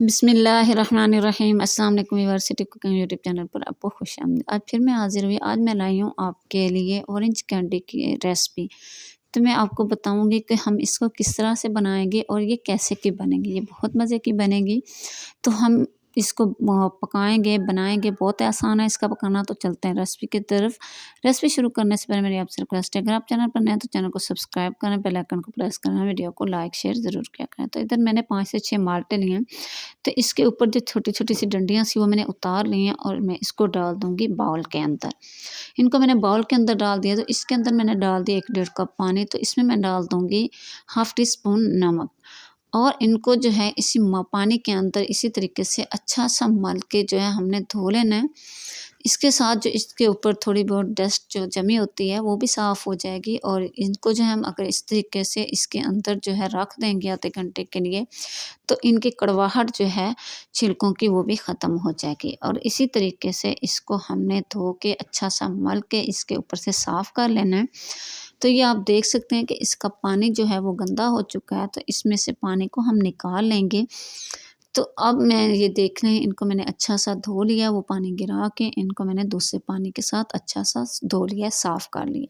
बिस्मिल्लाहिर्रहमानिर्रहीम। अस्सलाम वालेकुम यूनिवर्सिटी कुकिंग यूट्यूब चैनल पर आपको खुशामदीद। आज फिर मैं हाज़िर हुई। आज मैं लाई हूँ आपके लिए ऑरेंज कैंडी की रेसिपी। तो मैं आपको बताऊँगी कि हम इसको किस तरह से बनाएंगे और ये कैसे की बनेगी। ये बहुत मज़े की बनेगी। तो हम इसको पकाएंगे, बनाएंगे, बहुत आसान है इसका पकाना। तो चलते हैं रेसिपी की तरफ। रेसिपी शुरू करने से पहले मेरी आपसे रिक्वेस्ट है, अगर आप चैनल पर नए हैं तो चैनल को सब्सक्राइब करें, बेल आइकन को प्रेस करें, वीडियो को लाइक शेयर ज़रूर किया करें। तो इधर मैंने 5 से 6 माल्टे लिए हैं। तो इसके ऊपर जो छोटी-छोटी सी डंडियाँ सी वो मैंने उतार ली हैं और मैं इसको डाल दूँगी बाउल के अंदर। इनको मैंने बाउल के अंदर डाल दिया। तो इसके अंदर मैंने डाल दिया 1 डेढ़ कप पानी। तो इसमें मैं डाल दूँगी हाफ़ टी स्पून नमक और इनको जो है इसी पानी के अंदर इसी तरीके से अच्छा सा मल के जो है हमने धो लेना है। इसके साथ जो इसके ऊपर थोड़ी बहुत डस्ट जो जमी होती है वो भी साफ़ हो जाएगी और इनको जो है हम अगर इस तरीके से इसके अंदर जो है रख देंगे आधे घंटे के लिए, तो इनकी कड़वाहट जो है छिलकों की वो भी ख़त्म हो जाएगी। और इसी तरीके से इसको हमने धो के अच्छा सा मल के इसके ऊपर से साफ़ कर लेना है। तो ये आप देख सकते हैं कि इसका पानी जो है वो गंदा हो चुका है। तो इसमें से पानी को हम निकाल लेंगे। तो अब मैं ये देख रहे हैं, इनको मैंने अच्छा सा धो लिया, वो पानी गिरा के इनको मैंने दूसरे पानी के साथ अच्छा सा धो लिया, साफ़ कर लिया।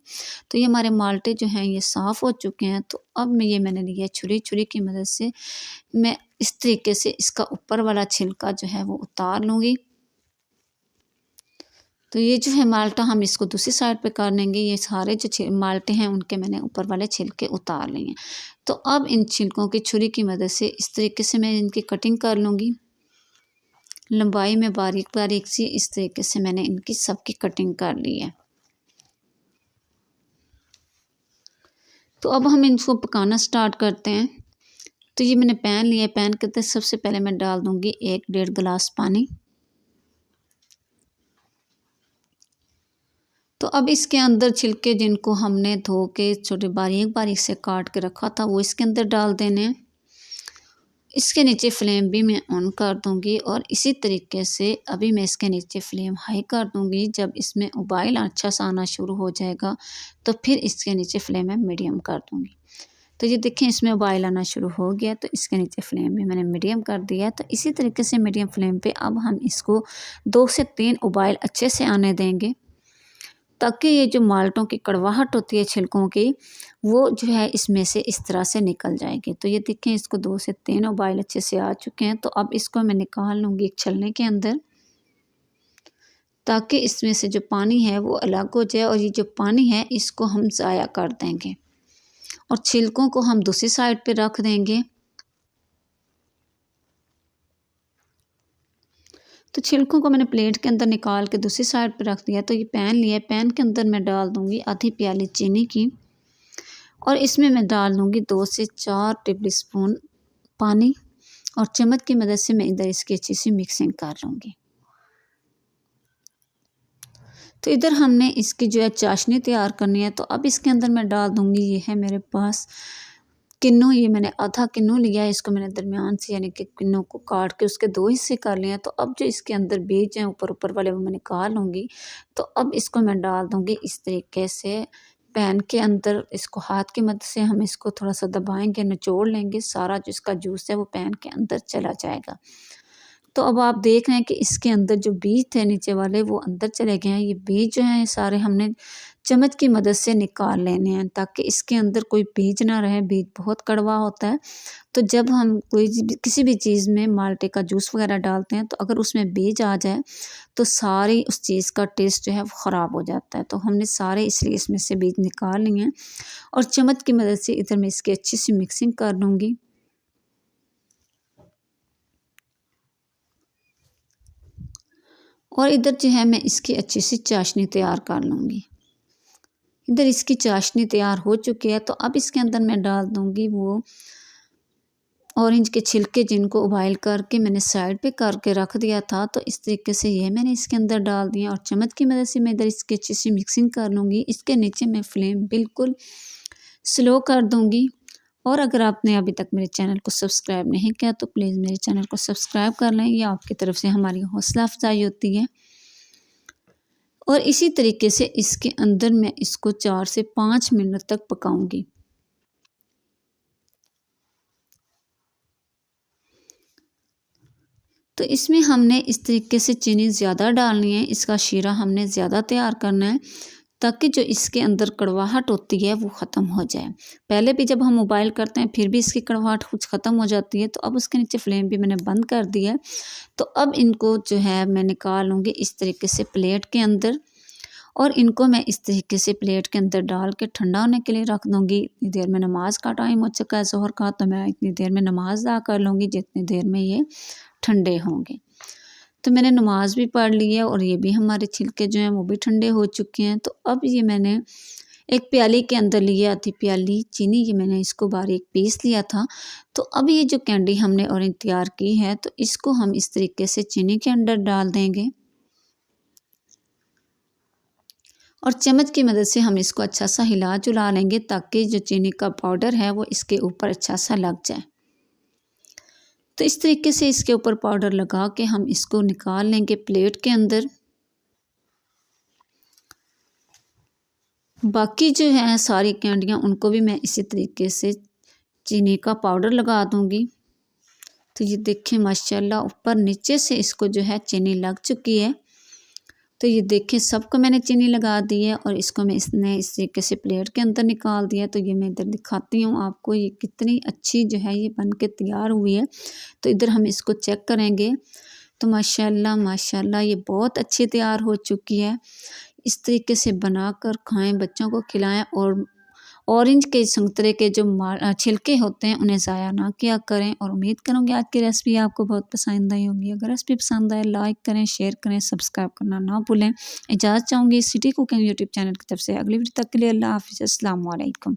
तो ये हमारे माल्टे जो हैं ये साफ़ हो चुके हैं। तो अब मैंने लिया छुरी की मदद से मैं इस तरीके से इसका ऊपर वाला छिलका जो है वो उतार लूँगी। तो ये जो है माल्टा हम इसको दूसरी साइड पे कर लेंगे। ये सारे जो माल्टे हैं उनके मैंने ऊपर वाले छिलके उतार लिए हैं। तो अब इन छिलकों की छुरी की मदद से इस तरीके से मैं इनकी कटिंग कर लूँगी। लंबाई में बारीक-बारीक सी इस तरीके से मैंने इनकी सबकी कटिंग कर ली है। तो अब हम इनको पकाना स्टार्ट करते हैं। तो ये मैंने पैन लिया है। पैन के अंदर सबसे पहले मैं डाल दूँगी 1 डेढ़ गिलास पानी। तो अब इसके अंदर छिलके जिनको हमने धो के छोटे बारीक-बारीक से काट के रखा था वो इसके अंदर डाल देने हैं। इसके नीचे फ्लेम भी मैं ऑन कर दूँगी और इसी तरीके से अभी मैं इसके नीचे फ्लेम हाई कर दूँगी। जब इसमें उबाल अच्छा सा आना शुरू हो जाएगा तो फिर इसके नीचे फ्लेम मैं मीडियम कर दूँगी। तो ये देखें इसमें उबाल आना शुरू हो गया। तो इसके नीचे फ्लेम भी मैंने मीडियम कर दिया है। तो इसी तरीके से मीडियम फ्लेम पे अब हम इसको 2 से 3 उबाल अच्छे से आने देंगे, ताकि ये जो माल्टों की कड़वाहट होती है छिलकों की वो जो है इसमें से इस तरह से निकल जाएगी। तो ये देखें इसको 2 से 3 उबाल अच्छे से आ चुके हैं। तो अब इसको मैं निकाल लूँगी एक छलनी के अंदर, ताकि इसमें से जो पानी है वो अलग हो जाए और ये जो पानी है इसको हम ज़ाया कर देंगे और छिलकों को हम दूसरी साइड पे रख देंगे। तो छिलकों को मैंने प्लेट के अंदर निकाल के दूसरी साइड पे रख दिया। तो ये पैन लिया है। पैन के अंदर मैं डाल दूँगी आधी प्याली चीनी की और इसमें मैं डाल दूँगी 2 से 4 टेबल स्पून पानी और चम्मच की मदद से मैं इधर इसकी अच्छी सी मिक्सिंग कर लूँगी। तो इधर हमने इसकी जो है चाशनी तैयार करनी है। तो अब इसके अंदर मैं डाल दूँगी, ये है मेरे पास किन्नू। ये मैंने आधा किन्नू लिया है। इसको मैंने दरमियान से यानी कि किन्नू को काट के उसके 2 हिस्से कर लिए हैं। तो अब जो इसके अंदर बीज हैं ऊपर वाले वो मैं निकाल लूँगी। तो अब इसको मैं डाल दूँगी इस तरीके से पैन के अंदर। इसको हाथ की मदद से हम इसको थोड़ा-सा दबाएँगे, निचोड़ लेंगे, सारा जो इसका जूस है वो पैन के अंदर चला जाएगा। तो अब आप देख रहे हैं कि इसके अंदर जो बीज थे नीचे वाले वो अंदर चले गए हैं। ये बीज जो हैं ये सारे हमने चम्मच की मदद से निकाल लेने हैं, ताकि इसके अंदर कोई बीज ना रहे। बीज बहुत कड़वा होता है। तो जब हम किसी भी चीज़ में माल्टे का जूस वग़ैरह डालते हैं तो अगर उसमें बीज आ जाए तो सारी उस चीज़ का टेस्ट जो है वो ख़राब हो जाता है। तो हमने सारे इसलिए इसमें से बीज निकाल लिए हैं और चम्मच की मदद से इधर मैं इसकी अच्छी सी मिक्सिंग कर लूँगी। और इधर जो है मैं इसकी अच्छी सी चाशनी तैयार कर लूँगी। इधर इसकी चाशनी तैयार हो चुकी है। तो अब इसके अंदर मैं डाल दूँगी वो ऑरेंज के छिलके जिनको उबाल करके मैंने साइड पे करके रख दिया था। तो इस तरीके से ये मैंने इसके अंदर डाल दिया और चम्मच की मदद से मैं इधर इसकी अच्छी सी मिक्सिंग कर लूँगी। इसके नीचे मैं फ्लेम बिल्कुल स्लो कर दूँगी। और अगर आपने अभी तक मेरे चैनल को सब्सक्राइब नहीं किया तो प्लीज़ मेरे चैनल को सब्सक्राइब कर लें। ये आपकी तरफ से हमारी हौसला अफ़ज़ाई होती है। और इसी तरीके से इसके अंदर मैं इसको 4 से 5 मिनट तक पकाऊंगी। तो इसमें हमने इस तरीके से चीनी ज़्यादा डालनी है, इसका शीरा हमने ज़्यादा तैयार करना है ताकि जो इसके अंदर कड़वाहट होती है वो ख़त्म हो जाए। पहले भी जब हम उबाइल करते हैं फिर भी इसकी कड़वाहट कुछ ख़त्म हो जाती है, तो अब उसके नीचे फ्लेम भी मैंने बंद कर दिया है। तो अब इनको जो है मैं निकाल लूँगी इस तरीके से प्लेट के अंदर, और इनको मैं इस तरीके से प्लेट के अंदर डाल के ठंडा होने के लिए रख दूँगी। इतनी देर में नमाज़ का टाइम हो चुका है ज़ोहर का, तो मैं इतनी देर में नमाज़ अदा कर लूँगी जितनी देर में ये ठंडे होंगे। तो मैंने नमाज़ भी पढ़ ली है और ये भी हमारे छिलके जो हैं वो भी ठंडे हो चुके हैं। तो अब ये मैंने एक प्याली के अंदर लिए आधी प्याली चीनी, ये मैंने इसको बारीक पीस लिया था। तो अब ये जो कैंडी हमने ऑरेंज तैयार की है तो इसको हम इस तरीके से चीनी के अंदर डाल देंगे और चम्मच की मदद से हम इसको अच्छा सा हिला जुला लेंगे ताकि जो चीनी का पाउडर है वो इसके ऊपर अच्छा सा लग जाए। तो इस तरीके से इसके ऊपर पाउडर लगा के हम इसको निकाल लेंगे प्लेट के अंदर। बाकी जो है सारी कैंडियाँ उनको भी मैं इसी तरीके से चीनी का पाउडर लगा दूंगी। तो ये देखें माशाल्लाह ऊपर नीचे से इसको जो है चीनी लग चुकी है। तो ये देखें सबको मैंने चीनी लगा दी है और इसको मैं इसने इस तरीके से प्लेट के अंदर निकाल दिया। तो ये मैं इधर दिखाती हूँ आपको ये कितनी अच्छी जो है ये बन के तैयार हुई है। तो इधर हम इसको चेक करेंगे तो माशाल्लाह माशाल्लाह ये बहुत अच्छी तैयार हो चुकी है। इस तरीके से बनाकर खाएं, बच्चों को खिलाएं और ऑरेंज के संतरे के जो छिलके होते हैं उन्हें ज़ाया ना किया करें। और उम्मीद करूँगी आज की रेसिपी आपको बहुत पसंद आई होगी। अगर रेसिपी पसंद आए लाइक करें, शेयर करें, सब्सक्राइब करना ना भूलें। इजाज़त चाहूँगी सिटी कुकिंग यूट्यूब चैनल की तरफ से। अगली वीडियो तक के लिए अल्लाह हाफ़िज़, अस्सलाम वालेकुम।